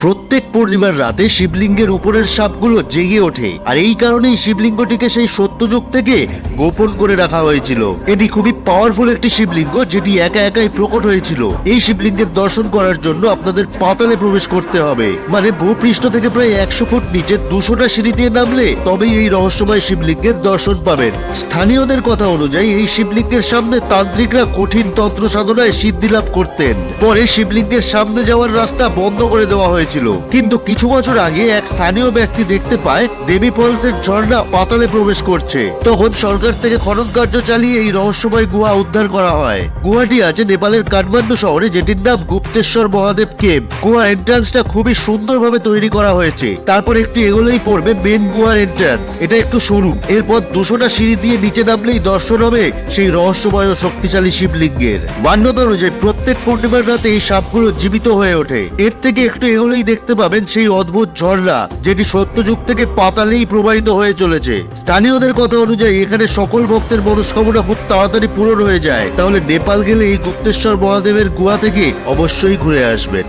প্রত্যেক পূর্ণিমার রাতে শিবলিঙ্গের উপরের সাপগুলো জেগে ওঠে, আর এই কারণেই শিবলিঙ্গটিকে সেই সত্যযুগ থেকে গোপন করে রাখা হয়েছিল। এটি খুবই পাওয়ারফুল একটি শিবলিঙ্গ, যেটি একা একাই প্রকট হয়েছিল। এই শিবলিঙ্গের দর্শন করার জন্য আপনাদের পাতালে প্রবেশ করতে হবে, মানে ভূপৃষ্ঠ থেকে প্রায় 100 ফুট নিচে 200টা সিঁড়ি দিয়ে নামলে তবেই এই রহস্যময় শিবলিঙ্গের দর্শন পাবেন। স্থানীয়দের কথা অনুযায়ী এই শিবলিঙ্গের সামনে তান্ত্রিকরা কঠিন তন্ত্র সাধনায় সিদ্ধি লাভ করতেন। পরে শিবলিঙ্গের সামনে যাওয়ার রাস্তা বন্ধ করে দেওয়া হয়েছিল। কিন্তু কিছু বছর আগে এক স্থানীয় ব্যক্তি দেখতে পায় দেবী ফলসের ঝর্ণা পাতালে প্রবেশ করছে। তখন সরকার থেকে খনন কার্য চালিয়ে এই রহস্যময় গুহা উদ্ধার করা হয়। গুহাটি আছে নেপালের কাঠমান্ডু শহরে, যেটির নাম গুপ্তেশ্বর মহাদেব কেভ। গুহা এন্ট্রান্সটা খুবই সুন্দরভাবে তৈরি করা হয়েছে। তারপর একটু এগোলেই পড়বে মেন গুহার এন্ট্রান্স। এটা একটু সরু। এরপর 200টা সিঁড়ি দিয়ে নিচে নামলেই দর্শন হবে সেই রহস্যময় ও শক্তিশালী শিবলিঙ্গের। মান্যতা অনুযায়ী প্রত্যেক পূর্ণিমার রাতে এই সাপগুলো জীবিত হয়ে ওঠে। এর থেকে একটু এগোলেই দেখতে পাবেন সেই অদ্ভুত ঝর্ণা, যেটি সত্যযুগ থেকে পাতালেই প্রবাহিত হয়ে চলেছে। স্থানীয়দের কথা অনুযায়ী এখানে সকল ভক্তের মনস্কামনা খুব তাড়াতাড়ি পূরণ হয়ে যায়। তাহলে নেপাল গেলে এই গুপ্তেশ্বর মহাদেবের গুহা থেকে অবশ্যই ঘুরে আসবেন।